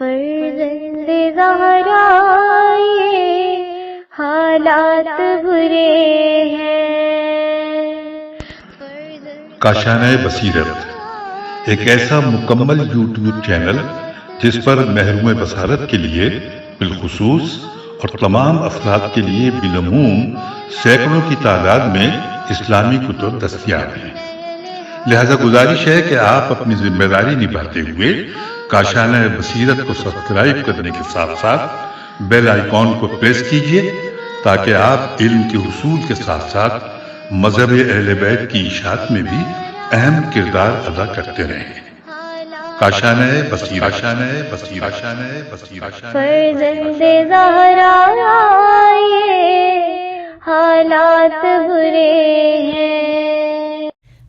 فرزند زہرا یہ حالات برے ہیں. کاشانۂ بصیرت ایک ایسا مکمل یوٹیوب چینل جس پر محروم بصارت کے لیے بالخصوص اور تمام افراد کے لیے بالعموم سینکڑوں کی تعداد میں اسلامی کتب دستیاب ہیں. لہذا گزارش ہے کہ آپ اپنی ذمہ داری نبھاتے ہوئے کاشانۂ بصیرت کو سبسکرائب کرنے کے ساتھ ساتھ بیل آئیکن کو پریس کیجیے تاکہ آپ علم کے حصول کے ساتھ ساتھ مذہب اہل بیت کی اشاعت میں بھی اہم کردار ادا کرتے رہیں. کاشانۂ بصیرت. فرزند زہرا یہ حالات برے ہیں.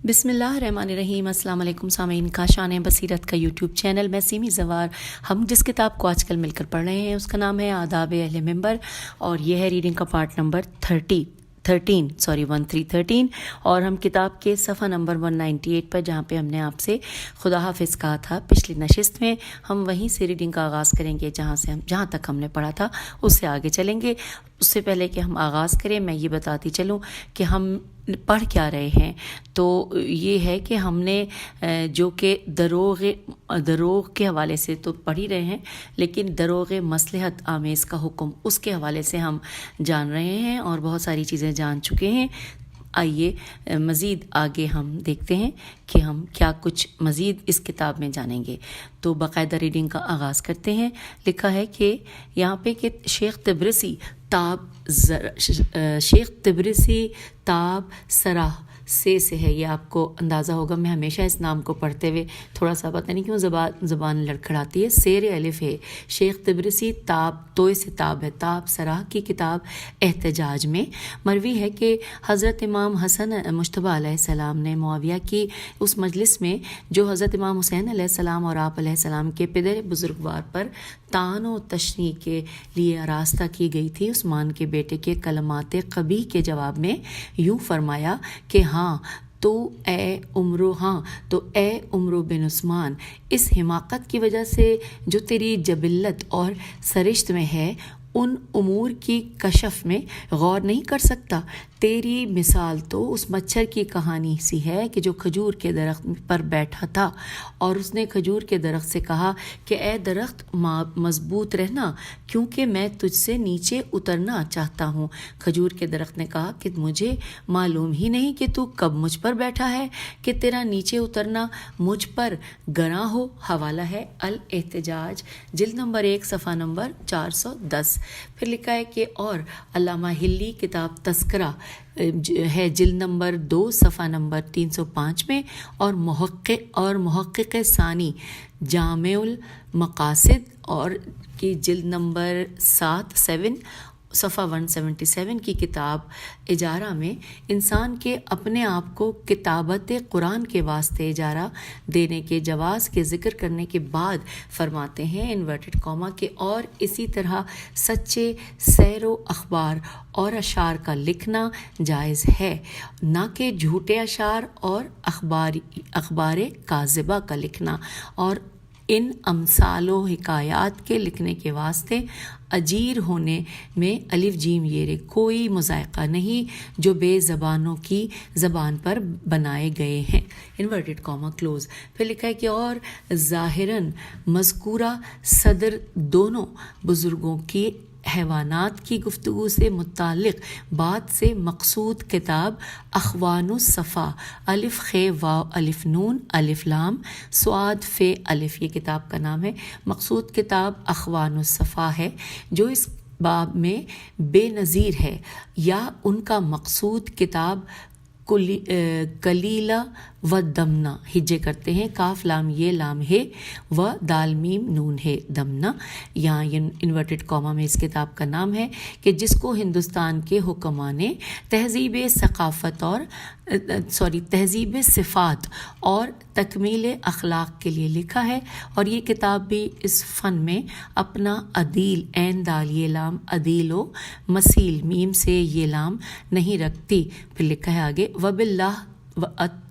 بسم اللہ الرحمن الرحیم. السلام علیکم سامعین. کاشانۂ بصیرت کا یوٹیوب چینل میں سیمی زوار. ہم جس کتاب کو آج کل مل کر پڑھ رہے ہیں اس کا نام ہے آداب اہل منبر، اور یہ ہے ریڈنگ کا پارٹ نمبر 13 اور ہم کتاب کے صفحہ نمبر 198 پر، جہاں پہ ہم نے آپ سے خدا حافظ کہا تھا پچھلی نشست میں، ہم وہیں سے ریڈنگ کا آغاز کریں گے جہاں تک ہم نے پڑھا تھا اس سے آگے چلیں گے. اس سے پہلے کہ ہم آغاز کریں میں یہ بتاتی چلوں کہ ہم پڑھ کیا رہے ہیں. تو یہ ہے کہ ہم نے جو کہ دروغ کے حوالے سے تو پڑھ ہی رہے ہیں، لیکن دروغ مصلحت آمیز کا حکم اس کے حوالے سے ہم جان رہے ہیں اور بہت ساری چیزیں جان چکے ہیں. آئیے مزید آگے ہم دیکھتے ہیں کہ ہم کیا کچھ مزید اس کتاب میں جانیں گے. تو باقاعدہ ریڈنگ کا آغاز کرتے ہیں. لکھا ہے کہ یہاں پہ کہ شیخ تبرسی تاب سراہ سے ہے. یہ آپ کو اندازہ ہوگا، میں ہمیشہ اس نام کو پڑھتے ہوئے تھوڑا سا پتہ نہیں کیوں زبان لڑکھڑاتی ہے. سیر الف ہے. شیخ تبرسی تاب توئے سے تاب ہے. تاب سراہ کی کتاب احتجاج میں مروی ہے کہ حضرت امام حسن مجتبی علیہ السلام نے معاویہ کی اس مجلس میں جو حضرت امام حسین علیہ السلام اور آپ علیہ السلام کے پدر بزرگوار پر طعن و تشنیع کے لیے آراستہ کی گئی تھی، عثمان کے بیٹے کے کلمات قبیح کے جواب میں یوں فرمایا کہ تو اے عمرو بن عثمان، اس حماقت کی وجہ سے جو تیری جبلت اور سرشت میں ہے ان امور کی کشف میں غور نہیں کر سکتا. تیری مثال تو اس مچھر کی کہانی سی ہے کہ جو کھجور کے درخت پر بیٹھا تھا اور اس نے کھجور کے درخت سے کہا کہ اے درخت مضبوط رہنا کیونکہ میں تجھ سے نیچے اترنا چاہتا ہوں. کھجور کے درخت نے کہا کہ مجھے معلوم ہی نہیں کہ تو کب مجھ پر بیٹھا ہے کہ تیرا نیچے اترنا مجھ پر گراں ہو. حوالہ ہے الاحتجاج جلد نمبر 1 صفحہ نمبر 410. پھر لکھا ہے کہ اور علامہ ہلی کتاب تذکرہ ہے جلد نمبر 2 صفحہ نمبر 305 میں، اور محقق ثانی جامع المقاصد اور کی جلد نمبر 7 صفحہ 177 کی کتاب اجارہ میں انسان کے اپنے آپ کو کتابت قرآن کے واسطے اجارہ دینے کے جواز کے ذکر کرنے کے بعد فرماتے ہیں انورٹڈ کاما کے اور اسی طرح سچے سیر و اخبار اور اشعار کا لکھنا جائز ہے، نہ کہ جھوٹے اشعار اور اخبار کاذبہ کا لکھنا. اور ان امثال و حکایات کے لکھنے کے واسطے اجیر ہونے میں الف جیم یہ کوئی مذائقہ نہیں جو بے زبانوں کی زبان پر بنائے گئے ہیں. Inverted comma close. پھر لکھا ہے کہ اور ظاہراً مذکورہ صدر دونوں بزرگوں کی حیوانات کی گفتگو سے متعلق بات سے مقصود کتاب اخوان الصفا الف خ واو الف نون الف لام سواد ف الف، یہ کتاب کا نام ہے. مقصود کتاب اخوان الصفا ہے جو اس باب میں بے نظیر ہے، یا ان کا مقصود کتاب کلیلہ و دمنا ہجے کرتے ہیں، کاف لام یہ لام ہے و دال میم نون ہے دمنا. یہاں انورٹڈ کاما میں اس کتاب کا نام ہے کہ جس کو ہندوستان کے حکماء نے تہذیب صفات اور تکمیل اخلاق کے لیے لکھا ہے، اور یہ کتاب بھی اس فن میں اپنا عدیل عین دال یہ لام عدیل و مسیل میم سے یہ لام نہیں رکھتی. پھر لکھا ہے آگے وباللہ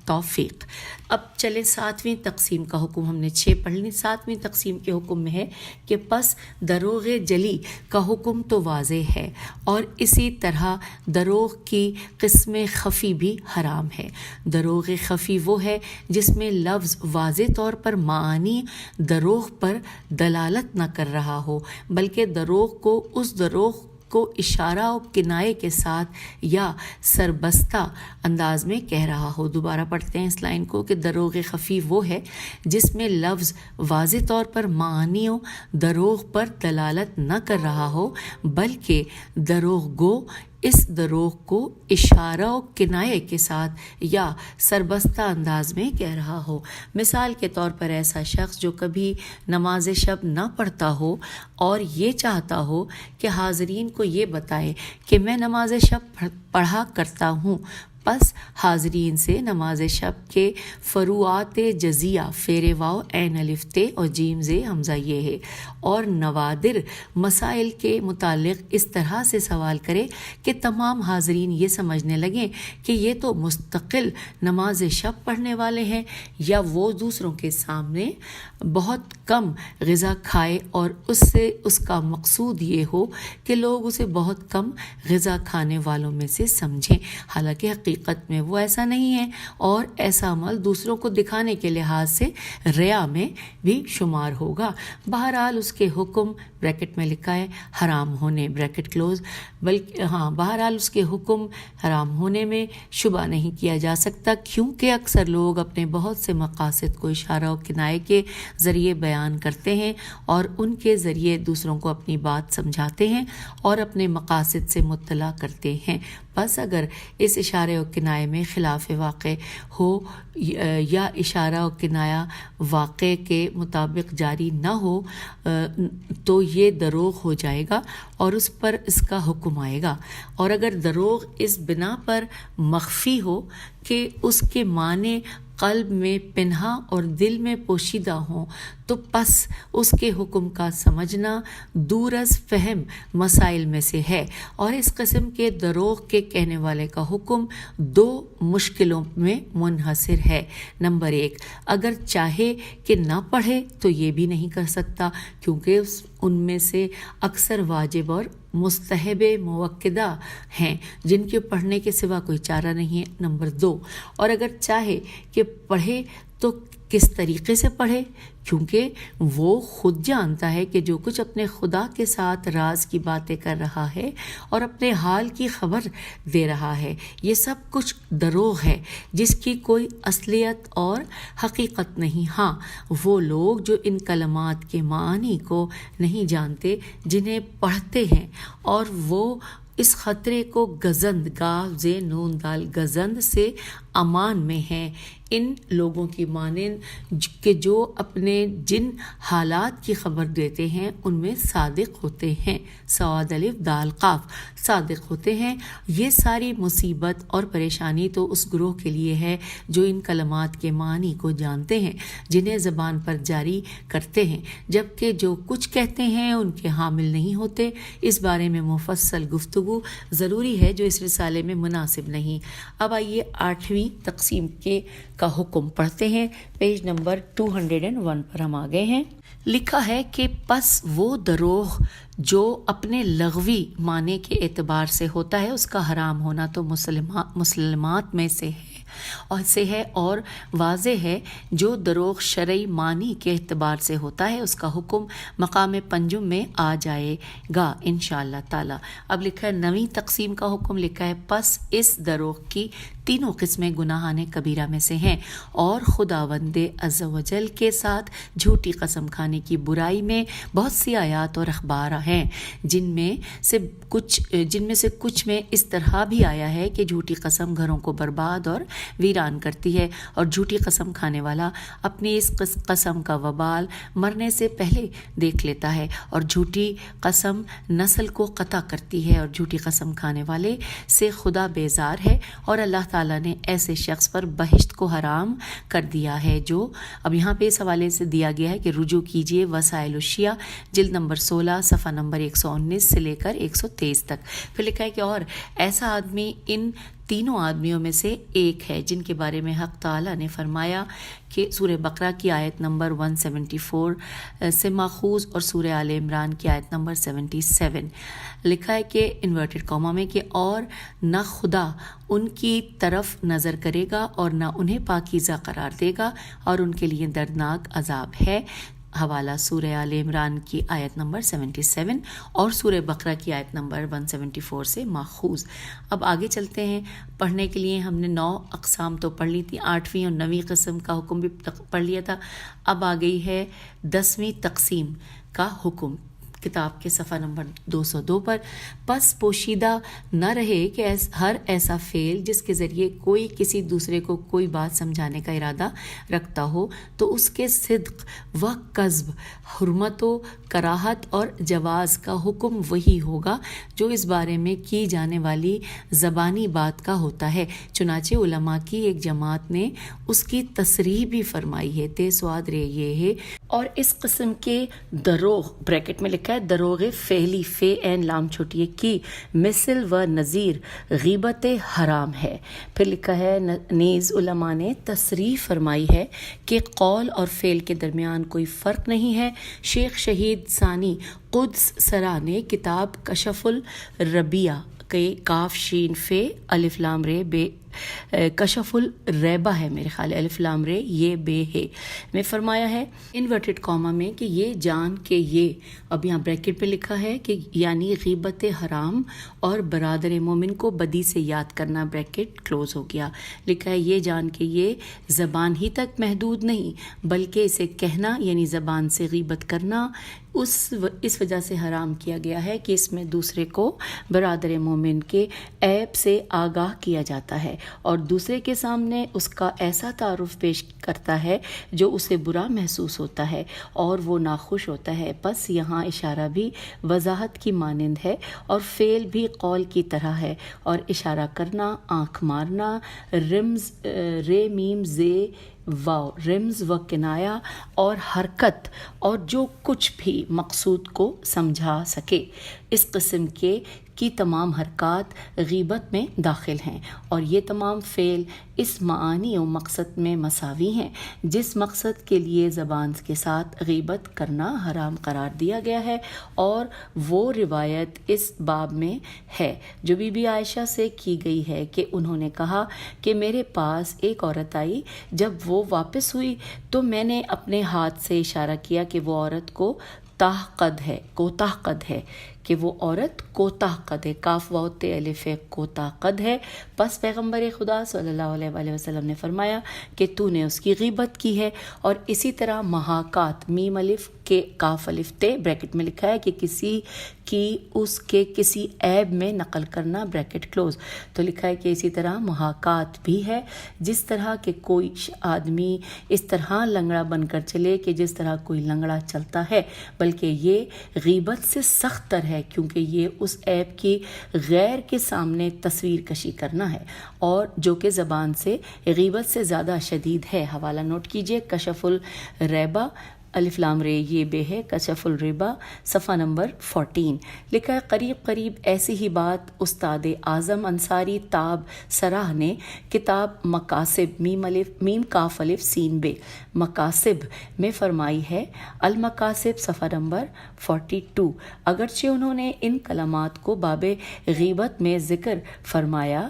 توفیق۔ اب چلیں 7ویں تقسیم کا حکم، ہم نے 6 پڑھ لی۔ 7ویں تقسیم کے حکم میں ہے کہ پس دروغ جلی کا حکم تو واضح ہے، اور اسی طرح دروغ کی قسم خفی بھی حرام ہے۔ دروغ خفی وہ ہے جس میں لفظ واضح طور پر معانی دروغ پر دلالت نہ کر رہا ہو، بلکہ دروغ کو اس دروغ کو اشارہ و کنایے کے ساتھ یا سربستہ انداز میں کہہ رہا ہو۔ دوبارہ پڑھتے ہیں اس لائن کو کہ دروغ خفی وہ ہے جس میں لفظ واضح طور پر معانی و دروغ پر دلالت نہ کر رہا ہو، بلکہ دروغ گو اس دروغ کو اشارہ و کنایے کے ساتھ یا سربستہ انداز میں کہہ رہا ہو۔ مثال کے طور پر ایسا شخص جو کبھی نماز شب نہ پڑھتا ہو اور یہ چاہتا ہو کہ حاضرین کو یہ بتائے کہ میں نماز شب پڑھا کرتا ہوں، پس حاضرین سے نماز شب کے فروعات جزیہ فیر واو عین الف تے اور جیم زے حمزہ یہ ہے اور نوادر مسائل کے متعلق اس طرح سے سوال کرے کہ تمام حاضرین یہ سمجھنے لگیں کہ یہ تو مستقل نماز شب پڑھنے والے ہیں، یا وہ دوسروں کے سامنے بہت کم غذا کھائے اور اس کا مقصود یہ ہو کہ لوگ اسے بہت کم غذا کھانے والوں میں سے سمجھیں، حالانکہ حقیقت میں وہ ایسا نہیں ہے، اور ایسا عمل دوسروں کو دکھانے کے لحاظ سے ریا میں بھی شمار ہوگا۔ بہرحال اس کے حکم بریکٹ میں لکھا ہے حرام ہونے بریکٹ کلوز، بلکہ بہرحال اس کے حکم حرام ہونے میں شبہ نہیں کیا جا سکتا، کیونکہ اکثر لوگ اپنے بہت سے مقاصد کو اشارہ و کنایے کے ذریعے بیان کرتے ہیں اور ان کے ذریعے دوسروں کو اپنی بات سمجھاتے ہیں اور اپنے مقاصد سے مطلع کرتے ہیں۔ بس اگر اس اشارے و کنایے میں خلاف واقع ہو یا اشارہ و کنایہ واقع کے مطابق جاری نہ ہو تو یہ دروغ ہو جائے گا اور اس پر اس کا حکم آئے گا، اور اگر دروغ اس بنا پر مخفی ہو کہ اس کے معنی قلب میں پنہا اور دل میں پوشیدہ ہوں تو پس اس کے حکم کا سمجھنا دور از فہم مسائل میں سے ہے، اور اس قسم کے دروغ کے کہنے والے کا حکم 2 مشکلوں میں منحصر ہے۔ نمبر 1، اگر چاہے کہ نہ پڑھے تو یہ بھی نہیں کر سکتا، کیونکہ ان میں سے اکثر واجب اور مستحب موقدہ ہیں جن کے پڑھنے کے سوا کوئی چارہ نہیں ہے۔ نمبر 2، اور اگر چاہے کہ پڑھے تو کس طریقے سے پڑھے، کیونکہ وہ خود جانتا ہے کہ جو کچھ اپنے خدا کے ساتھ راز کی باتیں کر رہا ہے اور اپنے حال کی خبر دے رہا ہے، یہ سب کچھ دروغ ہے جس کی کوئی اصلیت اور حقیقت نہیں۔ ہاں، وہ لوگ جو ان کلمات کے معنی کو نہیں جانتے جنہیں پڑھتے ہیں، اور وہ اس خطرے کو گزند گاف زے نون دال گزند سے امان میں ہیں، ان لوگوں کی مانند کہ جو اپنے جن حالات کی خبر دیتے ہیں ان میں صادق ہوتے ہیں، سواد الف دال قاف صادق ہوتے ہیں۔ یہ ساری مصیبت اور پریشانی تو اس گروہ کے لیے ہے جو ان کلمات کے معنی کو جانتے ہیں، جنہیں زبان پر جاری کرتے ہیں، جبکہ جو کچھ کہتے ہیں ان کے حامل نہیں ہوتے۔ اس بارے میں مفصل گفتگو ضروری ہے جو اس رسالے میں مناسب نہیں۔ اب آئیے 8ویں تقسیم کا حکم پڑھتے ہیں۔ پیج نمبر 201 پر ہم آگے ہیں۔ لکھا ہے کہ پس وہ دروغ جو اپنے لغوی معنی کے اعتبار سے ہوتا ہے اس کا حرام ہونا تو مسلمات میں سے ہے اور واضح ہے۔ جو دروغ شرعی معنی کے اعتبار سے ہوتا ہے اس کا حکم مقام پنجم میں آ جائے گا انشاءاللہ تعالی۔ اب لکھا ہے 9ویں تقسیم کا حکم، لکھا ہے پس اس دروغ کی تینوں قسمیں گناہان کبیرہ میں سے ہیں، اور خداوند عز و جل کے ساتھ جھوٹی قسم کھانے کی برائی میں بہت سی آیات اور اخبار ہیں، جن میں سے کچھ میں اس طرح بھی آیا ہے کہ جھوٹی قسم گھروں کو برباد اور ویران کرتی ہے، اور جھوٹی قسم کھانے والا اپنی اس قسم کا وبال مرنے سے پہلے دیکھ لیتا ہے، اور جھوٹی قسم نسل کو قطع کرتی ہے، اور جھوٹی قسم کھانے والے سے خدا بیزار ہے، اور اللہ تعالیٰ نے ایسے شخص پر بہشت کو حرام کر دیا ہے۔ جو اب یہاں پہ اس حوالے سے دیا گیا ہے کہ رجوع کیجئے وسائل الشیعہ جلد نمبر 16 صفحہ نمبر 119 سے لے کر 123 تک۔ پھر لکھا ہے کہ اور ایسا آدمی ان تینوں آدمیوں میں سے ایک ہے جن کے بارے میں حق تعالیٰ نے فرمایا کہ سورہ بقرہ کی آیت نمبر 174 سے ماخوذ اور سورہ آل عمران کی آیت نمبر 77 لکھا ہے کہ انورٹڈ کاما میں کہ اور نہ خدا ان کی طرف نظر کرے گا اور نہ انہیں پاکیزہ قرار دے گا اور ان کے لیے دردناک عذاب ہے. حوالہ سورہ آل عمران کی آیت نمبر 77 اور سورہ بقرہ کی آیت نمبر 174 سے ماخوذ. اب آگے چلتے ہیں پڑھنے کے لیے. ہم نے 9 اقسام تو پڑھ لی تھی، 8ویں اور 9ویں قسم کا حکم بھی پڑھ لیا تھا. اب آ گئی ہے 10ویں تقسیم کا حکم کتاب کے صفحہ نمبر 202 پر. پس پوشیدہ نہ رہے کہ ہر ایسا فعل جس کے ذریعے کوئی کسی دوسرے کو کوئی بات سمجھانے کا ارادہ رکھتا ہو تو اس کے صدق و کذب، حرمت و کراہت اور جواز کا حکم وہی ہوگا جو اس بارے میں کی جانے والی زبانی بات کا ہوتا ہے. چنانچہ علماء کی ایک جماعت نے اس کی تصریح بھی فرمائی ہے. تے سواد رے یہ ہے. اور اس قسم کے دروغ بریکٹ میں لکھا ہے دروغ فعلی فے این لام چھوٹی کی مثل و نظیر غیبت حرام ہے. پھر لکھا ہے نیز علماء نے تصریح فرمائی ہے کہ قول اور فعل کے درمیان کوئی فرق نہیں ہے. شیخ شہید ثانی قدس سرا نے کتاب کشف الربیہ کے کاف شین فے الف لام رے بے کشف الریبہ ہے میرے خیال الف لام رے یہ بے ہے میں فرمایا ہے انورٹڈ کاما میں کہ یہ جان کے یہ اب یہاں بریکٹ پہ لکھا ہے کہ یعنی غیبت حرام اور برادر مومن کو بدی سے یاد کرنا بریکٹ کلوز ہو گیا. لکھا ہے یہ جان کے یہ زبان ہی تک محدود نہیں بلکہ اسے کہنا یعنی زبان سے غیبت کرنا اس وجہ سے حرام کیا گیا ہے کہ اس میں دوسرے کو برادر مومن کے عیب سے آگاہ کیا جاتا ہے اور دوسرے کے سامنے اس کا ایسا تعارف پیش کرتا ہے جو اسے برا محسوس ہوتا ہے اور وہ ناخوش ہوتا ہے. پس یہاں اشارہ بھی وضاحت کی مانند ہے اور فعل بھی قول کی طرح ہے اور اشارہ کرنا، آنکھ مارنا، رمز رے میم زے واو رمز و کنایا اور حرکت اور جو کچھ بھی مقصود کو سمجھا سکے اس قسم کی تمام حرکات غیبت میں داخل ہیں اور یہ تمام فعل اس معانی و مقصد میں مساوی ہیں جس مقصد کے لیے زبان کے ساتھ غیبت کرنا حرام قرار دیا گیا ہے. اور وہ روایت اس باب میں ہے جو بی بی عائشہ سے کی گئی ہے کہ انہوں نے کہا کہ میرے پاس ایک عورت آئی، جب وہ واپس ہوئی تو میں نے اپنے ہاتھ سے اشارہ کیا کہ وہ عورت کوتاہ قد ہے کہ وہ عورت کوتاہ قد ہے، کاف واو تے الف کوتاہ قد ہے. پس پیغمبر خدا صلی اللہ علیہ وآلہ وسلم نے فرمایا کہ تو نے اس کی غیبت کی ہے. اور اسی طرح محاکات میم الف کے کاف الف تے بریکٹ میں لکھا ہے کہ کسی کی اس کے کسی عیب میں نقل کرنا بریکٹ کلوز. تو لکھا ہے کہ اسی طرح محاکات بھی ہے، جس طرح کہ کوئی آدمی اس طرح لنگڑا بن کر چلے کہ جس طرح کوئی لنگڑا چلتا ہے، بلکہ یہ غیبت سے سخت تر ہے کیونکہ یہ اس عیب کی غیر کے سامنے تصویر کشی کرنا ہے اور جو کہ زبان سے غیبت سے زیادہ شدید ہے. حوالہ نوٹ کیجئے کشف الریبہ الف لام رے یہ بے ہے کشف الربا صفحہ نمبر 14. لکھا ہے قریب ایسی ہی بات استاد اعظم انصاری تاب سراہ نے کتاب مقاصب میم کاف الف سین بے مقاصب میں فرمائی ہے. المقاصب صفحہ نمبر 42. اگرچہ انہوں نے ان کلمات کو باب غیبت میں ذکر فرمایا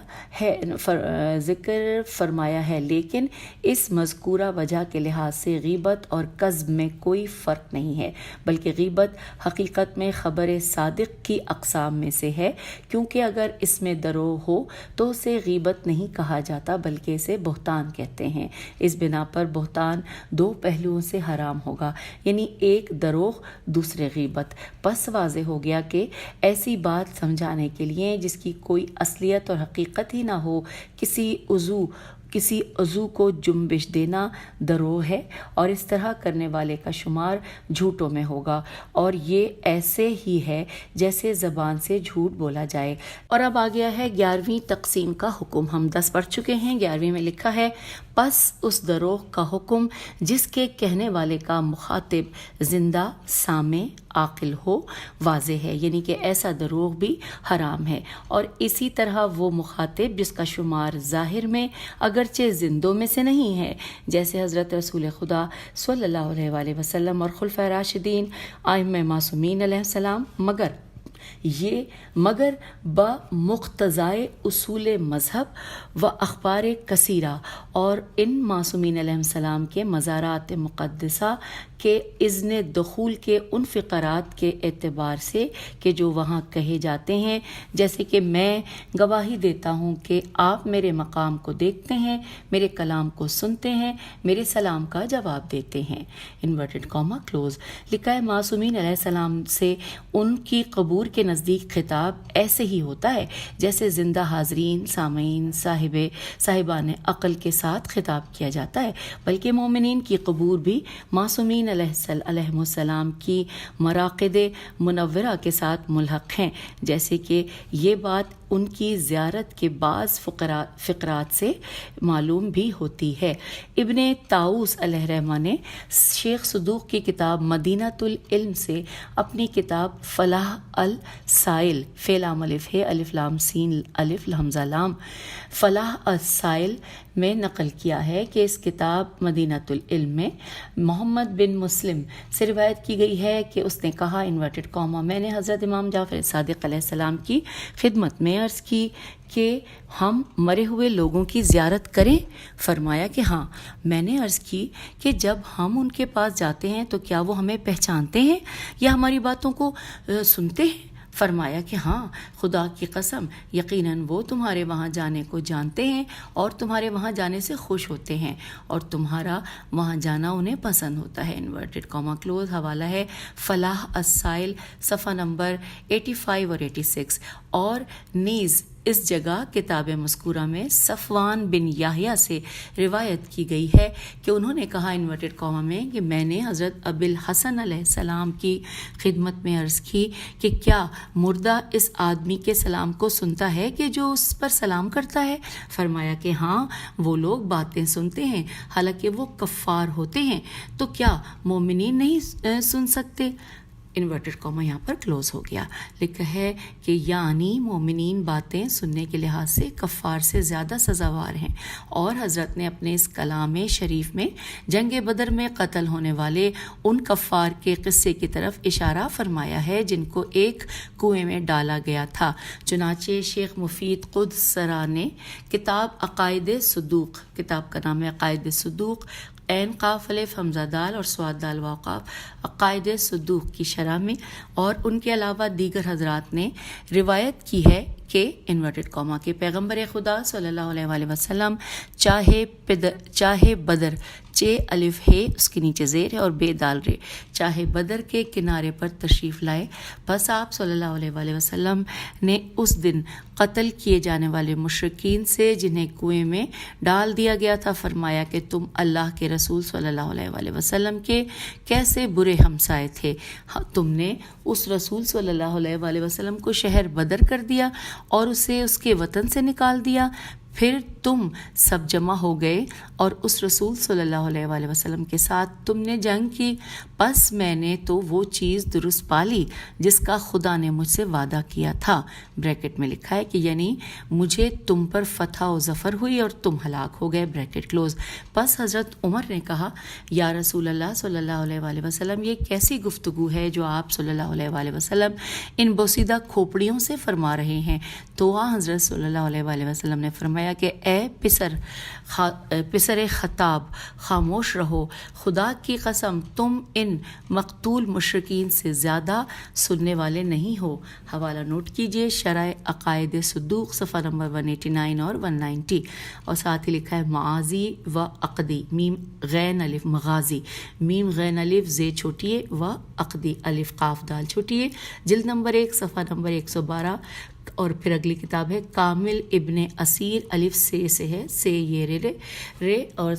ہے لیکن اس مذکورہ وجہ کے لحاظ سے غیبت اور کذب میں کوئی فرق نہیں ہے، بلکہ غیبت حقیقت میں خبر صادق کی اقسام میں سے ہے کیونکہ اگر اس میں دروغ ہو تو اسے غیبت نہیں کہا جاتا بلکہ اسے بہتان کہتے ہیں. اس بنا پر بہتان 2 پہلوؤں سے حرام ہوگا، یعنی ایک دروغ دوسرے غیبت. پس واضح ہو گیا کہ ایسی بات سمجھانے کے لیے جس کی کوئی اصلیت اور حقیقت ہی نہ ہو کسی عضو کسی عضو کو جنبش دینا دروغ ہے اور اس طرح کرنے والے کا شمار جھوٹوں میں ہوگا، اور یہ ایسے ہی ہے جیسے زبان سے جھوٹ بولا جائے۔ اور اب آ گیا ہے 11ویں تقسیم کا حکم۔ ہم 10 پڑھ چکے ہیں، 11ویں میں لکھا ہے پس اس دروغ کا حکم جس کے کہنے والے کا مخاطب زندہ، سامع، عاقل ہو واضح ہے، یعنی کہ ایسا دروغ بھی حرام ہے، اور اسی طرح وہ مخاطب جس کا شمار ظاہر میں اگرچہ زندوں میں سے نہیں ہے، جیسے حضرت رسول خدا صلی اللہ علیہ وآلہ وسلم اور خلفائے راشدین، ائمہ معصومین علیہ السلام، مگر بمقتضائے اصول مذہب و اخبار کثیرہ اور ان معصومین علیہ السلام کے مزارات مقدسہ کے اذن دخول کے ان فقرات کے اعتبار سے کہ جو وہاں کہے جاتے ہیں، جیسے کہ میں گواہی دیتا ہوں کہ آپ میرے مقام کو دیکھتے ہیں، میرے کلام کو سنتے ہیں، میرے سلام کا جواب دیتے ہیں، انورٹڈ کاما کلوز۔ لکھا ہے معصومین علیہ السلام سے ان کی قبور کے نزدیک خطاب ایسے ہی ہوتا ہے جیسے زندہ حاضرین، سامعین، صاحبان عقل کے ساتھ خطاب کیا جاتا ہے، بلکہ مومنین کی قبور بھی معصومین علیہ السلام کی مراقد منورہ کے ساتھ ملحق ہیں، جیسے کہ یہ بات ان کی زیارت کے بعض فقرات سے معلوم بھی ہوتی ہے۔ ابن طاؤس علیہ رحمہ نے شیخ صدوق کی کتاب مدینۃ العلم سے اپنی کتاب فلاح السائل، فے لام الف ہے الف لام سین الف حمزہ لام، فلاح السائل میں نقل کیا ہے کہ اس کتاب مدینۃ العلم میں محمد بن مسلم سے روایت کی گئی ہے کہ اس نے کہا انورٹڈ کاما میں نے حضرت امام جعفر صادق علیہ السلام کی خدمت میں عرض کی کہ ہم مرے ہوئے لوگوں کی زیارت کریں؟ فرمایا کہ ہاں۔ میں نے عرض کی کہ جب ہم ان کے پاس جاتے ہیں تو کیا وہ ہمیں پہچانتے ہیں یا ہماری باتوں کو سنتے ہیں؟ فرمایا کہ ہاں، خدا کی قسم یقیناً وہ تمہارے وہاں جانے کو جانتے ہیں اور تمہارے وہاں جانے سے خوش ہوتے ہیں اور تمہارا وہاں جانا انہیں پسند ہوتا ہے، انورٹڈ کاما کلوز۔ حوالہ ہے فلاح السائل، صفحہ نمبر 85 اور 86۔ اور نیز اس جگہ کتاب مذکورہ میں صفوان بن یحییٰ سے روایت کی گئی ہے کہ انہوں نے کہا انورٹڈ کاما میں کہ میں نے حضرت ابی الحسن علیہ السلام کی خدمت میں عرض کی کہ کیا مردہ اس آدمی کے سلام کو سنتا ہے کہ جو اس پر سلام کرتا ہے؟ فرمایا کہ ہاں، وہ لوگ باتیں سنتے ہیں حالانکہ وہ کفار ہوتے ہیں، تو کیا مومنین نہیں سن سکتے؟ انورٹڈ کاما یہاں پر کلوز ہو گیا۔ لکھا ہے کہ یعنی مومنین باتیں سننے کے لحاظ سے کفار سے زیادہ سزاوار ہیں، اور حضرت نے اپنے اس کلام شریف میں جنگ بدر میں قتل ہونے والے ان کفار کے قصے کی طرف اشارہ فرمایا ہے جن کو ایک کنویں میں ڈالا گیا تھا۔ چنانچہ شیخ مفید قدس سرا نے کتاب عقائد صدوق، کتاب کا نام ہے عقائد صدوق، عین قاف الف حمزہ دال اور صاد دال واقاف، عقائد صدوق کی شرح میں، اور ان کے علاوہ دیگر حضرات نے روایت کی ہے کہ انورٹڈ کاما کے پیغمبر خدا صلی اللہ علیہ وآلہ وسلم چاہے بدر، چے الف ہے اس کے نیچے زیر ہے اور بے دال رے، چاہے بدر کے کنارے پر تشریف لائے، بس آپ صلی اللہ علیہ وآلہ وسلم نے اس دن قتل کیے جانے والے مشرکین سے جنہیں کنویں میں ڈال دیا گیا تھا فرمایا کہ تم اللہ کے رسول صلی اللہ علیہ وآلہ وسلم کے کیسے برے ہمسائے تھے، تم نے اس رسول صلی اللہ علیہ وآلہ وسلم کو شہر بدر کر دیا اور اسے اس کے وطن سے نکال دیا، پھر تم سب جمع ہو گئے اور اس رسول صلی اللہ علیہ وآلہ وسلم کے ساتھ تم نے جنگ کی، پس میں نے تو وہ چیز درست پالی جس کا خدا نے مجھ سے وعدہ کیا تھا، بریکٹ میں لکھا ہے کہ یعنی مجھے تم پر فتح و ظفر ہوئی اور تم ہلاک ہو گئے، بریکٹ کلوز۔ پس حضرت عمر نے کہا یا رسول اللہ صلی اللہ علیہ وآلہ وسلم، یہ کیسی گفتگو ہے جو آپ صلی اللہ علیہ وآلہ وسلم ان بوسیدہ کھوپڑیوں سے فرما رہے ہیں؟ تو حضرت صلی اللہ علیہ وآلہ وسلم نے فرمایا کہ اے پسر خطاب، خاموش رہو، خدا کی قسم تم ان مقتول مشرکین سے زیادہ سننے والے نہیں ہو۔ حوالہ نوٹ کیجئے شرح عقائد صدوق صفحہ نمبر 189 اور 190، اور ساتھ ہی لکھا ہے معاذی و عقدی، میم غین الف مغازی، میم غین الف زے چھوٹی ہے و عقدی الف قاف دال چھوٹی ہے، جلد نمبر 1 صفحہ نمبر 112، اور پھر اگلی کتاب ہے کامل ابن اسیر، الف سے ہے، سے یہ رے اور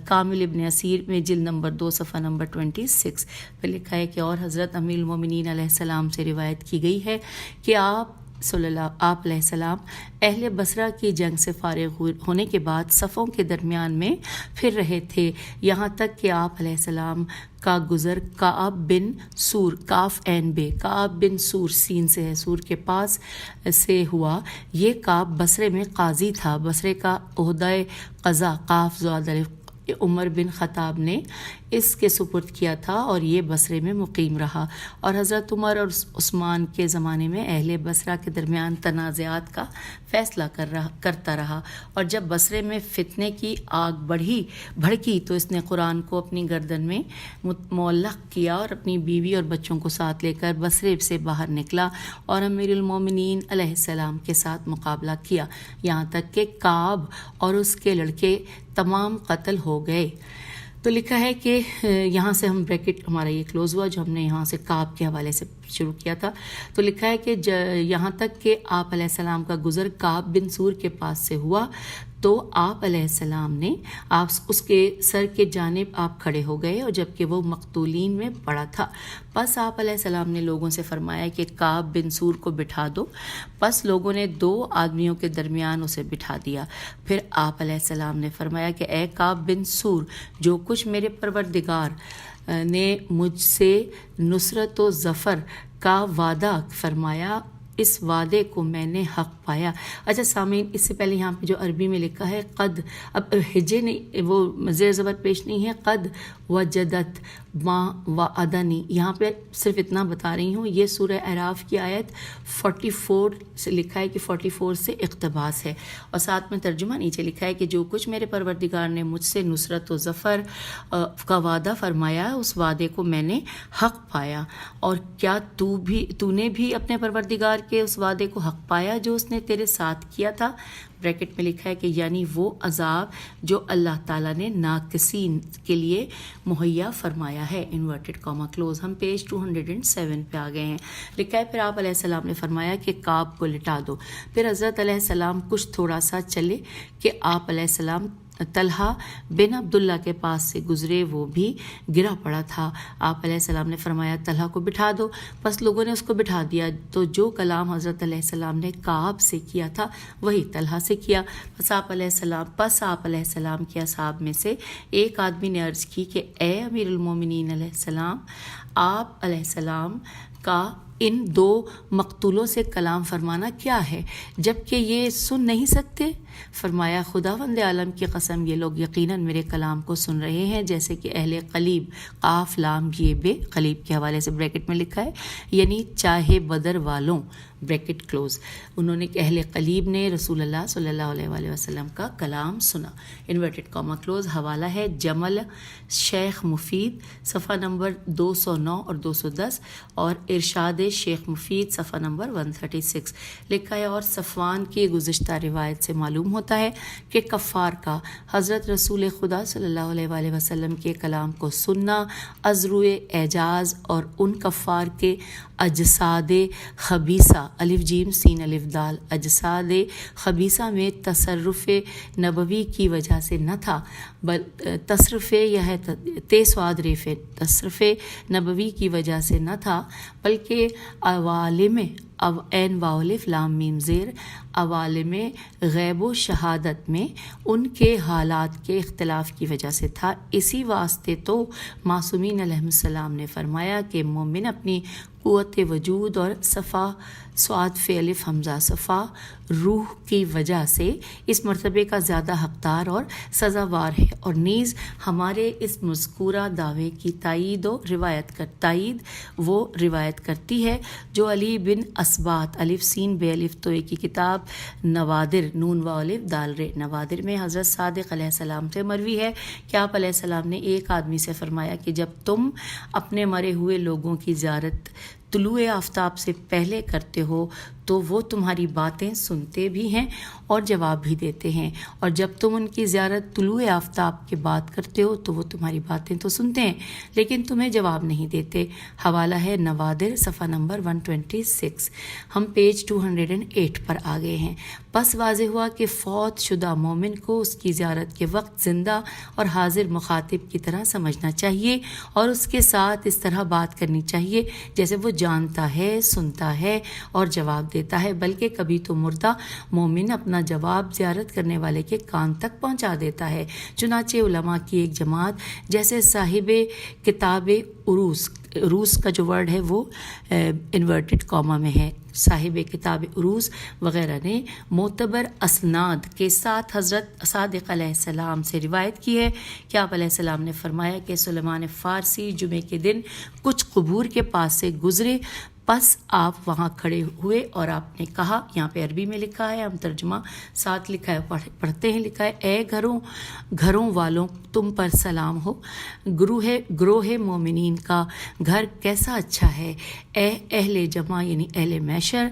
کامل ابن اسیر میں جلد نمبر 2 صفحہ نمبر 26 پہ لکھا ہے کہ اور حضرت امیر المومنین علیہ السلام سے روایت کی گئی ہے کہ آپ علیہ السلام اہل بصرہ کی جنگ سے فارغ ہونے کے بعد صفوں کے درمیان میں پھر رہے تھے، یہاں تک کہ آپ علیہ السلام کا گزر کعب بن سور، کاف عین بے، کعب بن سور سین سے ہے، سور کے پاس سے ہوا۔ یہ کعب بصرے میں قاضی تھا، بصرے کا عہدہ قضا قاف زاد الف عمر بن خطاب نے اس کے سپرد کیا تھا اور یہ بصرے میں مقیم رہا، اور حضرت عمر اور عثمان کے زمانے میں اہل بصرہ کے درمیان تنازعات کا فیصلہ کرتا رہا، اور جب بصرے میں فتنے کی آگ بھڑکی تو اس نے قرآن کو اپنی گردن میں معلق کیا اور اپنی بیوی اور بچوں کو ساتھ لے کر بصرے سے باہر نکلا اور امیر المومنین علیہ السلام کے ساتھ مقابلہ کیا، یہاں تک کہ کعب اور اس کے لڑکے تمام قتل ہو گئے۔ تو لکھا ہے کہ یہاں سے ہم بریکٹ ہمارا یہ کلوز ہوا جو ہم نے یہاں سے کعب کے حوالے سے شروع کیا تھا۔ تو لکھا ہے کہ یہاں تک کہ آپ علیہ السلام کا گزر کعب بن سور کے پاس سے ہوا تو آپ علیہ السلام نے اس کے سر کے جانب آپ کھڑے ہو گئے، اور جبکہ وہ مقتولین میں پڑا تھا، پس آپ علیہ السلام نے لوگوں سے فرمایا کہ کعب بن سور کو بٹھا دو، پس لوگوں نے 2 آدمیوں کے درمیان اسے بٹھا دیا۔ پھر آپ علیہ السلام نے فرمایا کہ اے کعب بن سور، جو کچھ میرے پروردگار نے مجھ سے نصرت و ظفر کا وعدہ فرمایا، اس وعدے کو میں نے حق پایا۔ اچھا سامعین، اس سے پہلے یہاں پہ جو عربی میں لکھا ہے قد، اب ہجے نہیں، وہ زیر زبر پیش نہیں ہے، قد وجدت ما وعدنی، یہاں پہ صرف اتنا بتا رہی ہوں، یہ سورہ اعراف کی آیت 44 سے لکھا ہے کہ 44 سے اقتباس ہے، اور ساتھ میں ترجمہ نیچے لکھا ہے کہ جو کچھ میرے پروردگار نے مجھ سے نصرت و ظفر کا وعدہ فرمایا، اس وعدے کو میں نے حق پایا، اور کیا تو نے بھی اپنے پروردگار کے اس وعدے کو حق پایا جو اس نے تیرے ساتھ کیا تھا؟ بریکٹ میں لکھا ہے کہ یعنی وہ عذاب جو اللہ تعالیٰ نے ناقصین کے لیے مہیا فرمایا ہے، انورٹڈ کاما کلوز۔ ہم پیج 207 پہ آ گئے ہیں۔ لکھا ہے پھر آپ علیہ السلام نے فرمایا کہ کعب کو لٹا دو۔ پھر حضرت علیہ السلام کچھ تھوڑا سا چلے کہ آپ علیہ السلام طلحہ بن عبداللہ کے پاس سے گزرے، وہ بھی گرا پڑا تھا۔ آپ علیہ السلام نے فرمایا طلحہ کو بٹھا دو، پس لوگوں نے اس کو بٹھا دیا، تو جو کلام حضرت علیہ السلام نے کعب سے کیا تھا وہی طلحہ سے کیا۔ پس آپ علیہ السلام کے اصحاب میں سے ایک آدمی نے عرض کی کہ اے امیر المومنین علیہ السلام، آپ علیہ السلام کا ان 2 مقتولوں سے کلام فرمانا کیا ہے جبکہ یہ سن نہیں سکتے؟ فرمایا خداوند عالم کی قسم، یہ لوگ یقیناً میرے کلام کو سن رہے ہیں، جیسے کہ اہل قلیب، قاف لام یہ بے، قلیب کے حوالے سے بریکٹ میں لکھا ہے، یعنی چاہے بدر والوں، بریکٹ کلوز، انہوں نے اہل قلیب نے رسول اللہ صلی اللہ علیہ وآلہ وسلم کا کلام سنا، انورٹڈ کاما کلوز۔ حوالہ ہے جمل شیخ مفید صفحہ نمبر 209 اور 210، اور ارشاد شیخ مفید صفحہ نمبر 136 لکھا ہے۔ اور صفوان کی گزشتہ روایت سے معلوم ہوتا ہے کہ کفار کا حضرت رسول خدا صلی اللہ علیہ وآلہ وسلم کے کلام کو سننا از روئے اعجاز اور ان کفار کے اجساد خبیثہ، الف جیم سین الف دال، اجساد خبیثہ میں تصرف نبوی کی وجہ سے نہ تھا، تصرف یہ ہے تیسواد ریف، تصرف نبوی کی وجہ سے نہ تھا، بلکہ عوالم عین واولف لام میم زیر، عوالم غیب و شہادت میں ان کے حالات کے اختلاف کی وجہ سے تھا۔ اسی واسطے تو معصومین علیہ السلام نے فرمایا کہ مومن اپنی قوت وجود اور صفا سواد فعلف حمزہ صفا روح کی وجہ سے اس مرتبے کا زیادہ حقدار اور سزاوار ہے، اور نیز ہمارے اس مذکورہ دعوے کی تائید وہ روایت کرتی ہے جو علی بن اسبات الف سین بے الف توئے کی کتاب نوادر نون و الف دال رے نوادر میں حضرت صادق علیہ السلام سے مروی ہے کہ آپ علیہ السلام نے ایک آدمی سے فرمایا کہ جب تم اپنے مرے ہوئے لوگوں کی زیارت طلوع آفتاب سے پہلے کرتے ہو تو وہ تمہاری باتیں سنتے بھی ہیں اور جواب بھی دیتے ہیں، اور جب تم ان کی زیارت طلوع آفتاب کے بعد کرتے ہو تو وہ تمہاری باتیں تو سنتے ہیں لیکن تمہیں جواب نہیں دیتے۔ حوالہ ہے نوادر، صفحہ نمبر 126۔ ہم پیج 208 پر آ گئے ہیں۔ پس واضح ہوا کہ فوت شدہ مومن کو اس کی زیارت کے وقت زندہ اور حاضر مخاطب کی طرح سمجھنا چاہیے اور اس کے ساتھ اس طرح بات کرنی چاہیے جیسے وہ جانتا ہے، سنتا ہے اور جواب دیتا ہے، بلکہ کبھی تو مردہ مومن اپنا جواب زیارت کرنے والے کے کان تک پہنچا دیتا ہے۔ چنانچہ علماء کی ایک جماعت جیسے صاحب کتاب عروس کا جو ورڈ ہے وہ انورٹڈ کاما میں ہے، صاحب کتاب عروس وغیرہ نے معتبر اسناد کے ساتھ حضرت صادق علیہ السلام سے روایت کی ہے کہ آپ علیہ السلام نے فرمایا کہ سلیمان فارسی جمعے کے دن کچھ قبور کے پاس سے گزرے، پس آپ وہاں کھڑے ہوئے اور آپ نے کہا، یہاں پہ عربی میں لکھا ہے، ہم ترجمہ ساتھ لکھا ہے پڑھتے ہیں، لکھا ہے، اے گھروں والوں تم پر سلام ہو، گروہ مومنین کا گھر کیسا اچھا ہے، اے اہل جمع یعنی اہل محشر،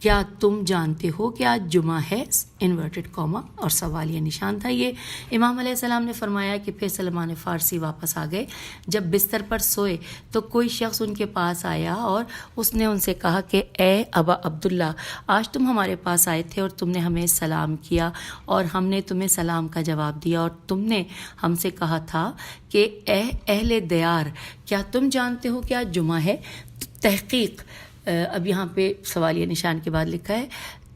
کیا تم جانتے ہو کہ آج جمعہ ہے، انورٹڈ کاما اور سوالیہ نشان تھا یہ۔ امام علیہ السلام نے فرمایا کہ پھر سلمان فارسی واپس آ گئے، جب بستر پر سوئے تو کوئی شخص ان کے پاس آیا اور اس نے ان سے کہا کہ اے ابا عبداللہ، آج تم ہمارے پاس آئے تھے اور تم نے ہمیں سلام کیا اور ہم نے تمہیں سلام کا جواب دیا، اور تم نے ہم سے کہا تھا کہ اے اہل دیار، کیا تم جانتے ہو کہ آج جمعہ ہے؟ تحقیق، اب یہاں پہ سوالیہ نشان کے بعد لکھا ہے،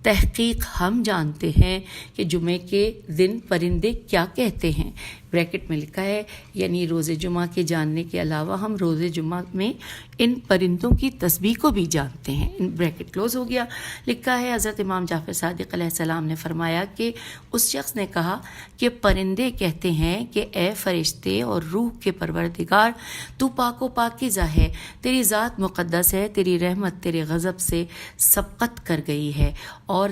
تحقیق ہم جانتے ہیں کہ جمعے کے دن پرندے کیا کہتے ہیں، بریکٹ میں لکھا ہے، یعنی روز جمعہ کے جاننے کے علاوہ ہم روز جمعہ میں ان پرندوں کی تسبیح کو بھی جانتے ہیں، بریکٹ کلوز ہو گیا۔ لکھا ہے حضرت امام جعفر صادق علیہ السلام نے فرمایا کہ اس شخص نے کہا کہ پرندے کہتے ہیں کہ اے فرشتے اور روح کے پروردگار، تو پاک و پاکیزہ ہے، تیری ذات مقدس ہے، تیری رحمت تیرے غضب سے سبقت کر گئی ہے، اور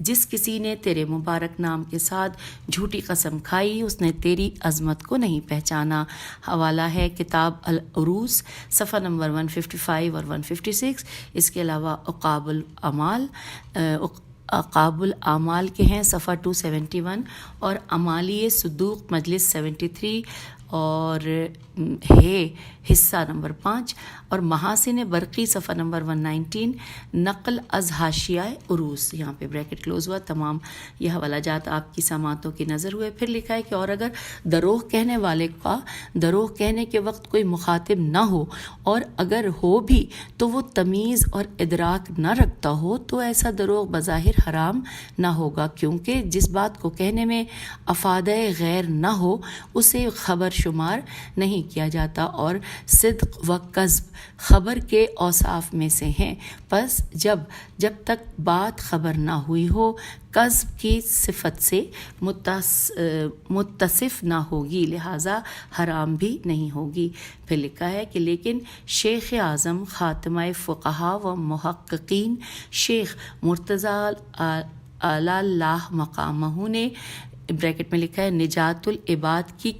جس کسی نے تیرے مبارک نام کے ساتھ جھوٹی قسم کھائی اس نے تیری عظمت کو نہیں پہچانا۔ حوالہ ہے کتاب العروس، صفحہ نمبر 155 اور 156۔ اس کے علاوہ عقاب الاعمال کے ہیں، صفحہ 271، اور عمالی صدوق مجلس 73 اور ہے حصہ نمبر 5، اور محاسن برقی صفحہ نمبر 119، نقل از حاشیہ عروس، یہاں پہ بریکٹ کلوز ہوا۔ تمام یہ حوالہ جات آپ کی سماعتوں کی نظر ہوئے۔ پھر لکھا ہے کہ اور اگر دروغ کہنے والے کا دروغ کہنے کے وقت کوئی مخاطب نہ ہو، اور اگر ہو بھی تو وہ تمیز اور ادراک نہ رکھتا ہو، تو ایسا دروغ بظاہر حرام نہ ہوگا، کیونکہ جس بات کو کہنے میں افادہ غیر نہ ہو اسے خبر شمار نہیں کیا جاتا، اور صدق و کذب خبر کے اوصاف میں سے ہیں۔ پس جب تک بات خبر نہ ہوئی ہو کذب کی صفت سے متصف نہ ہوگی، لہٰذا حرام بھی نہیں ہوگی۔ پھر لکھا ہے کہ لیکن شیخ اعظم خاتمہ فقہا و محققین شیخ مرتضیٰ اعلی اللہ مقامہ نے بریکٹ میں لکھا ہے نجات العباد کی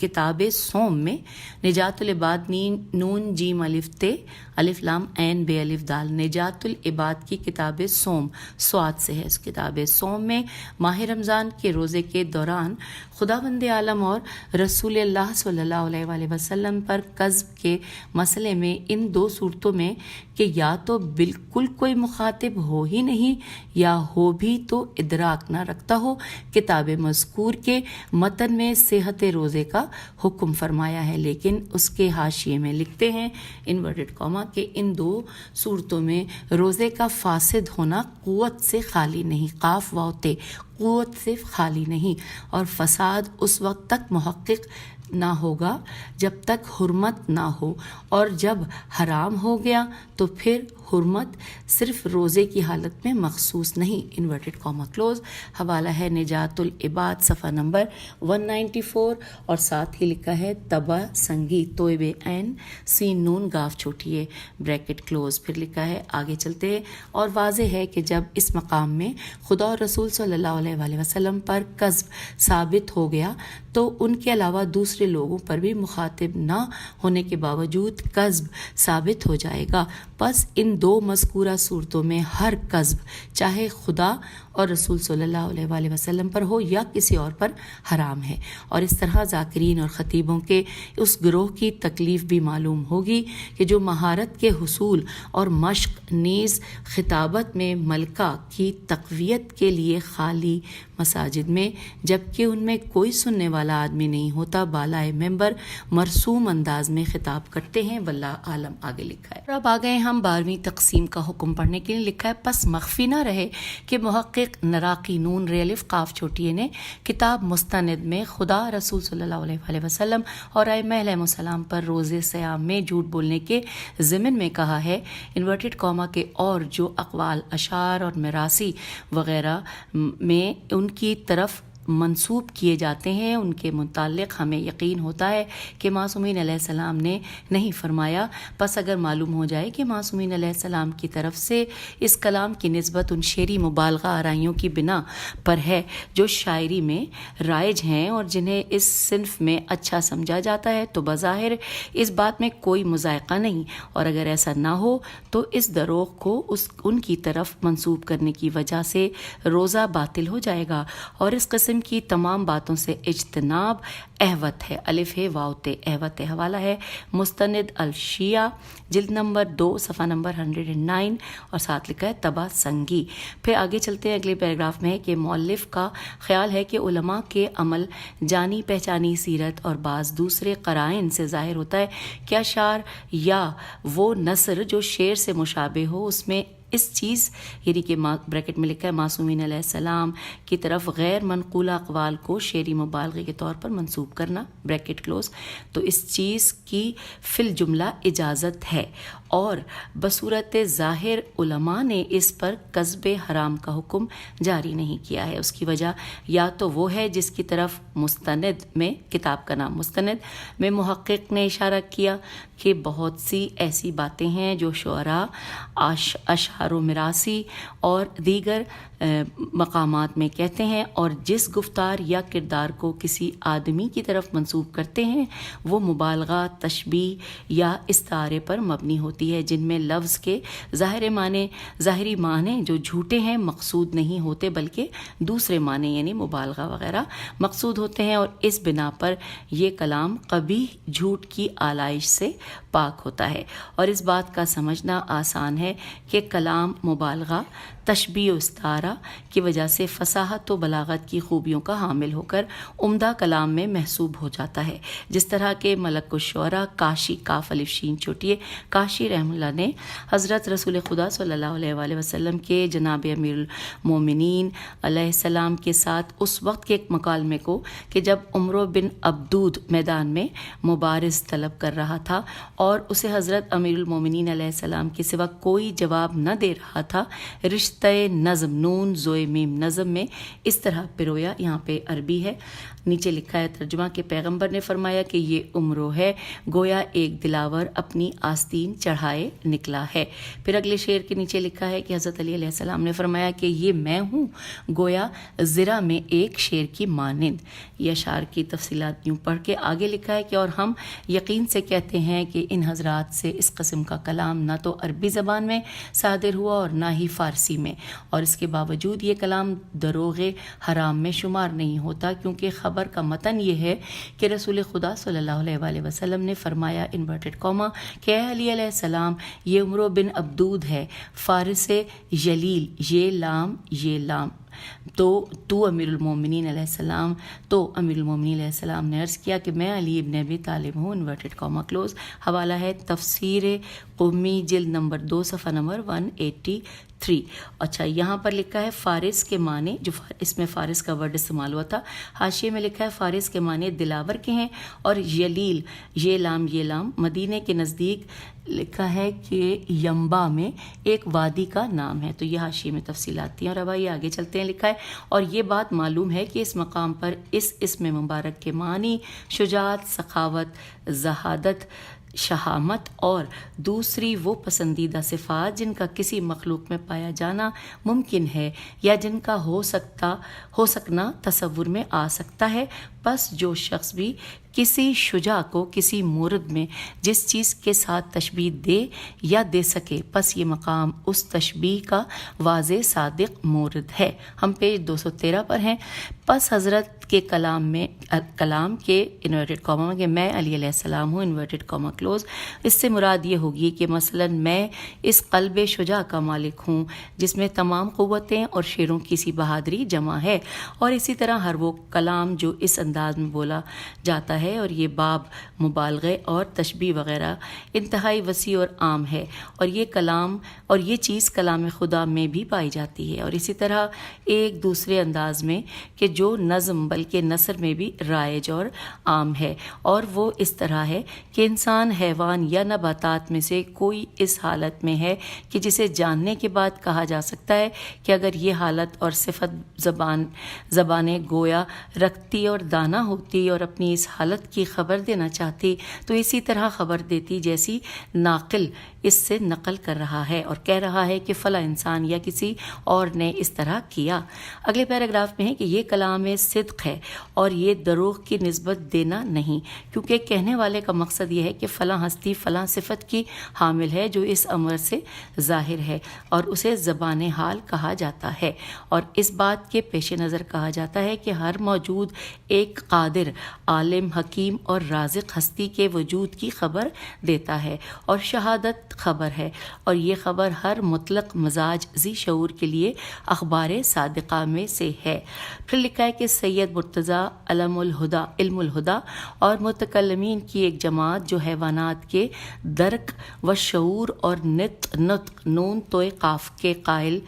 کتاب سوم میں، نجات العباد نون جیم الف تے الف لام عین بے الف دال، نجات العباد کی کتاب سوم سواد سے ہے، اس کتاب سوم میں ماہ رمضان کے روزے کے دوران خداوند عالم اور رسول اللہ صلی اللہ علیہ وآلہ وسلم پر قذف کے مسئلے میں ان دو صورتوں میں کہ یا تو بالکل کوئی مخاطب ہو ہی نہیں یا ہو بھی تو ادراک نہ رکھتا ہو، کتاب مذکور کے متن میں صحت روزے کا حکم فرمایا ہے، لیکن اس کے حاشیے میں لکھتے ہیں انورٹڈ کاما کہ ان دو صورتوں میں روزے کا فاسد ہونا قوت سے خالی نہیں، قاف واو تے، قوت سے خالی نہیں، اور فساد اس وقت تک محقق نہ ہوگا جب تک حرمت نہ ہو، اور جب حرام ہو گیا تو پھر حرمت صرف روزے کی حالت میں مخصوص نہیں، انورٹڈ کاما کلوز۔ حوالہ ہے نجات العباد صفحہ نمبر 194، اور ساتھ ہی لکھا ہے تبا سنگی توبے عین سین نون گاف چھوٹی ہے بریکٹ کلوز۔ پھر لکھا ہے آگے چلتے ہیں، اور واضح ہے کہ جب اس مقام میں خدا اور رسول صلی اللہ علیہ وآلہ وسلم پر قذف ثابت ہو گیا تو ان کے علاوہ دوسرے لوگوں پر بھی مخاطب نہ ہونے کے باوجود قذف ثابت ہو جائے گا۔ پس ان دو مذکورہ صورتوں میں ہر کذب چاہے خدا اور رسول صلی اللہ علیہ وآلہ وسلم پر ہو یا کسی اور پر حرام ہے، اور اس طرح ذاکرین اور خطیبوں کے اس گروہ کی تکلیف بھی معلوم ہوگی کہ جو مہارت کے حصول اور مشق نیز خطابت میں ملکہ کی تقویت کے لیے خالی مساجد میں جبکہ ان میں کوئی سننے والا آدمی نہیں ہوتا بالائے ممبر مرسوم انداز میں خطاب کرتے ہیں، واللہ عالم۔ آگے لکھا ہے، اب آ گئے ہم 12ویں تقسیم کا حکم پڑھنے کے لیے۔ لکھا ہے پس مخفی نہ رہے کہ محقق نراقی نون ریلف قاف چھوٹیے نے کتاب مستند میں خدا رسول صلی اللہ علیہ وآلہ وسلم اور ائمہ علیہم السلام پر روزے سیام میں جھوٹ بولنے کے ضمن میں کہا ہے انورٹڈ کاما کے اور جو اقوال اشعار اور میراثی وغیرہ میں ان کی طرف منسوب کیے جاتے ہیں ان کے متعلق ہمیں یقین ہوتا ہے کہ معصومین علیہ السلام نے نہیں فرمایا، پس اگر معلوم ہو جائے کہ معصومین علیہ السلام کی طرف سے اس کلام کی نسبت ان شعری مبالغہ آرائیوں کی بنا پر ہے جو شاعری میں رائج ہیں اور جنہیں اس صنف میں اچھا سمجھا جاتا ہے، تو بظاہر اس بات میں کوئی مذائقہ نہیں، اور اگر ایسا نہ ہو تو اس دروغ کو ان کی طرف منسوب کرنے کی وجہ سے روزہ باطل ہو جائے گا، اور اس قسم کی تمام باتوں سے اجتناب احوت ہے۔ الف ہے واو تے احوت حوالہ ہے مستند الشیعہ جلد نمبر 2 صفحہ نمبر 109 اور ساتھ لکھا ہے تبا سنگی۔ پھر آگے چلتے ہیں، اگلے پیراگراف میں ہے کہ مؤلف کا خیال ہے کہ علماء کے عمل جانی پہچانی سیرت اور بعض دوسرے قرائن سے ظاہر ہوتا ہے کہ اشعار یا وہ نثر جو شعر سے مشابہ ہو اس میں اس چیز یعنی کہ بریکٹ میں لکھا ہے معصومین علیہ السلام کی طرف غیر منقولہ اقوال کو شعری مبالغے کے طور پر منسوب کرنا بریکٹ کلوز، تو اس چیز کی فی الجملہ اجازت ہے، اور بصورت ظاہر علماء نے اس پر کذب حرام کا حکم جاری نہیں کیا ہے۔ اس کی وجہ یا تو وہ ہے جس کی طرف مستند میں کتاب کا نام مستند میں محقق نے اشارہ کیا کہ بہت سی ایسی باتیں ہیں جو شعراء اشعار و میراثی اور دیگر مقامات میں کہتے ہیں، اور جس گفتار یا کردار کو کسی آدمی کی طرف منسوب کرتے ہیں وہ مبالغہ، تشبیہ یا استعارے پر مبنی ہوتی ہے، جن میں لفظ کے ظاہری معنی جو جھوٹے ہیں مقصود نہیں ہوتے بلکہ دوسرے معنی یعنی مبالغہ وغیرہ مقصود ہوتے ہیں، اور اس بنا پر یہ کلام قبیح جھوٹ کی آلائش سے پاک ہوتا ہے۔ اور اس بات کا سمجھنا آسان ہے کہ کلام مبالغہ، تشبیہ و استعارہ کی وجہ سے فصاحت و بلاغت کی خوبیوں کا حامل ہو کر عمدہ کلام میں محسوب ہو جاتا ہے، جس طرح کہ ملک الشعراء کاشی کاف الف شین چھوٹیے کاشی رحمہ اللہ نے حضرت رسول خدا صلی اللہ علیہ وآلہ وسلم کے جناب امیر المومنین علیہ السلام کے ساتھ اس وقت کے ایک مکالمے کو کہ جب عمرو بن عبدود میدان میں مبارز طلب کر رہا تھا اور اسے حضرت امیر المومنین علیہ السلام کے سوا کوئی جواب نہ دے رہا تھا، رشتہ نظم نون زوئے میم نظم میں اس طرح پرویا، یہاں پہ عربی ہے، نیچے لکھا ہے ترجمہ کہ پیغمبر نے فرمایا کہ یہ عمرو ہے گویا ایک دلاور اپنی آستین چڑھائے نکلا ہے۔ پھر اگلے شعر کے نیچے لکھا ہے کہ حضرت علی علیہ السلام نے فرمایا کہ یہ میں ہوں گویا زرہ میں ایک شیر کی مانند۔ یہ اشعار کی تفصیلات یوں پڑھ کے آگے لکھا ہے کہ اور ہم یقین سے کہتے ہیں کہ ان حضرات سے اس قسم کا کلام نہ تو عربی زبان میں صادر ہوا اور نہ ہی فارسی میں، اور اس کے باوجود یہ کلام دروغ حرام میں شمار نہیں ہوتا، کیونکہ خبر کا متن یہ ہے کہ رسول خدا صلی اللہ علیہ وآلہ وسلم نے فرمایا انورٹڈ کاما کہ اے علی علیہ السلام یہ عمرو بن عبدود ہے فارس جلیل، یہ لام تو امیر المومنین علیہ السلام نے عرض کیا کہ میں علی ابن ابی طالب ہوں، انورٹڈ کاما کلوز۔ حوالہ ہے تفسیر قمی جلد نمبر 2 صفحہ نمبر 183۔ اچھا، یہاں پر لکھا ہے فارس کے معنی، جو اس میں فارس کا ورڈ استعمال ہوا تھا، حاشیے میں لکھا ہے فارس کے معنی دلاور کے ہیں، اور یلیل یہ لام مدینے کے نزدیک لکھا ہے کہ یمبا میں ایک وادی کا نام ہے، تو یہ حاشیے میں تفصیلات تھیں۔ اور اب آئیے آگے چلتے ہیں، لکھا ہے اور یہ بات معلوم ہے کہ اس مقام پر اس اسم مبارک کے معنی شجاعت، سخاوت، زہادت، شہامت اور دوسری وہ پسندیدہ صفات جن کا کسی مخلوق میں پایا جانا ممکن ہے یا جن کا ہو سکنا تصور میں آ سکتا ہے. پس جو شخص بھی کسی شجاع کو کسی مورد میں جس چیز کے ساتھ تشبیہ دے یا دے سکے، پس یہ مقام اس تشبیہ کا واضح صادق مورد ہے. ہم پیج 213 پر ہیں. پس حضرت کے کلام کے انورٹڈ کاما کہ میں علی علیہ السلام ہوں انورٹڈ کاما کلوز، اس سے مراد یہ ہوگی کہ مثلا میں اس قلب شجاع کا مالک ہوں جس میں تمام قوتیں اور شیروں کی سی بہادری جمع ہے. اور اسی طرح ہر وہ کلام جو اس انداز میں بولا جاتا ہے، اور یہ باب مبالغے اور تشبیہ وغیرہ انتہائی وسیع اور عام ہے، اور یہ چیز کلام خدا میں بھی پائی جاتی ہے. اور اسی طرح ایک دوسرے انداز میں کہ جو نظم بلکہ نثر میں بھی رائج اور عام ہے، اور وہ اس طرح ہے کہ انسان، حیوان یا نباتات میں سے کوئی اس حالت میں ہے کہ جسے جاننے کے بعد کہا جا سکتا ہے کہ اگر یہ حالت اور صفت زبانیں گویا رکھتی اور دانا ہوتی اور اپنی اس حالت کی خبر دینا چاہتی تو اسی طرح خبر دیتی جیسی ناقل اس سے نقل کر رہا ہے اور کہہ رہا ہے کہ فلاں انسان یا کسی اور نے اس طرح کیا. اگلے پیراگراف میں ہے کہ یہ کلام صدق ہے اور یہ دروغ کی نسبت دینا نہیں، کیونکہ کہنے والے کا مقصد یہ ہے کہ فلاں ہستی فلاں صفت کی حامل ہے جو اس امر سے ظاہر ہے اور اسے زبان حال کہا جاتا ہے. اور اس بات کے پیش نظر کہا جاتا ہے کہ ہر موجود ایک قادر، عالم، حکیم اور رازق ہستی کے وجود کی خبر دیتا ہے، اور شہادت خبر ہے، اور یہ خبر ہر مطلق مزاج ذی شعور کے لیے اخبار صادقہ میں سے ہے. پھر لکھا ہے کہ سید مرتضیٰ علم الہدا اور متکلمین کی ایک جماعت جو حیوانات کے درک و شعور اور نطق نون توئے قاف کے قائل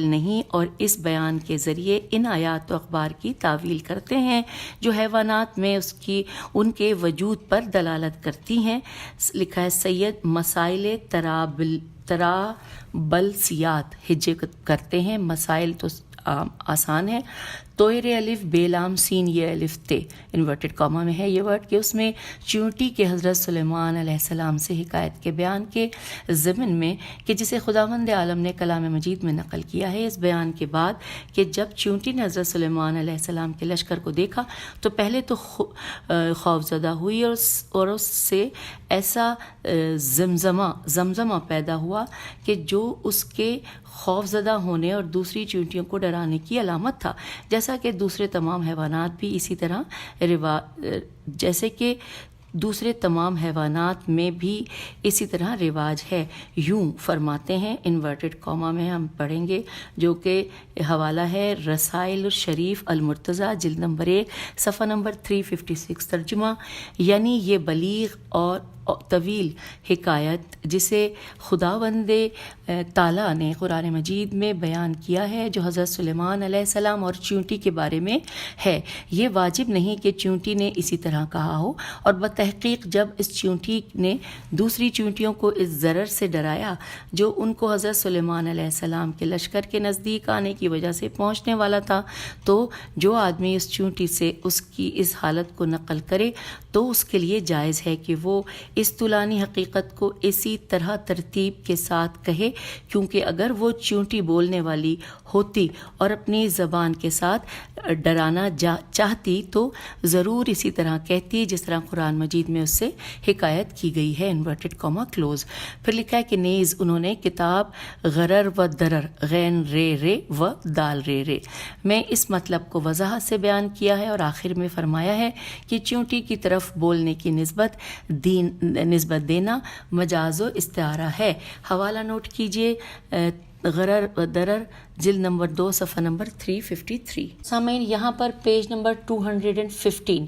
نہیں، اور اس بیان کے ذریعے ان آیات و اخبار کی تعویل کرتے ہیں جو حیوانات میں ان کے وجود پر دلالت کرتی ہیں. لکھا ہے سید مسائل ترابلسیات ہجے کرتے ہیں. مسائل تو آسان ہے. توئر الف بے لام سین یہ الف تے انورٹڈ کاما میں ہے یہ ورڈ کہ اس میں چیونٹی کے حضرت سلیمان علیہ السلام سے حکایت کے بیان کے ضمن میں کہ جسے خداوند عالم نے کلام مجید میں نقل کیا ہے. اس بیان کے بعد کہ جب چیونٹی نے حضرت سلیمان علیہ السلام کے لشکر کو دیکھا تو پہلے تو خوف زدہ ہوئی اور اس سے ایسا زمزمہ پیدا ہوا کہ جو اس کے خوف زدہ ہونے اور دوسری چیونٹیوں کو ڈرانے کی علامت تھا، جیسا کہ دوسرے تمام حیوانات میں بھی اسی طرح رواج ہے. یوں فرماتے ہیں انورٹڈ کاما میں ہم پڑھیں گے، جو کہ حوالہ ہے رسائل الشریف المرتضیٰ جلد نمبر 1 صفحہ نمبر 356. ترجمہ یعنی یہ بلیغ اور طویل حکایت جسے خداوند تعالیٰ نے قرآن مجید میں بیان کیا ہے جو حضرت سلیمان علیہ السلام اور چیونٹی کے بارے میں ہے، یہ واجب نہیں کہ چیونٹی نے اسی طرح کہا ہو. اور بتحقیق جب اس چیونٹی نے دوسری چیونٹیوں کو اس ضرر سے ڈرایا جو ان کو حضرت سلیمان علیہ السلام کے لشکر کے نزدیک آنے کی وجہ سے پہنچنے والا تھا، تو جو آدمی اس چیونٹی سے اس کی اس حالت کو نقل کرے تو اس کے لیے جائز ہے کہ وہ اس طولانی حقیقت کو اسی طرح ترتیب کے ساتھ کہے، کیونکہ اگر وہ چیونٹی بولنے والی ہوتی اور اپنی زبان کے ساتھ ڈرانا چاہتی تو ضرور اسی طرح کہتی جس طرح قرآن مجید میں اس سے حکایت کی گئی ہے انورٹڈ کاما کلوز. پھر لکھا ہے کہ نیز انہوں نے کتاب غرر و درر غین رے و دال رے میں اس مطلب کو وضاحت سے بیان کیا ہے، اور آخر میں فرمایا ہے کہ چیونٹی کی طرف بولنے کی نسبت دینا مجاز و استعارہ ہے. حوالہ نوٹ کیجئے غرر و درر جلد نمبر 2 صفحہ نمبر 353. سامعین یہاں پر پیج نمبر 215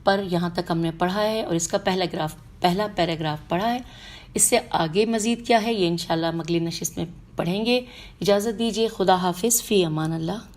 پر یہاں تک ہم نے پڑھا ہے اور اس کا پہلا پیراگراف پڑھا ہے. اس سے آگے مزید کیا ہے یہ انشاءاللہ اگلی نشست میں پڑھیں گے. اجازت دیجیے. خدا حافظ. فی امان اللہ.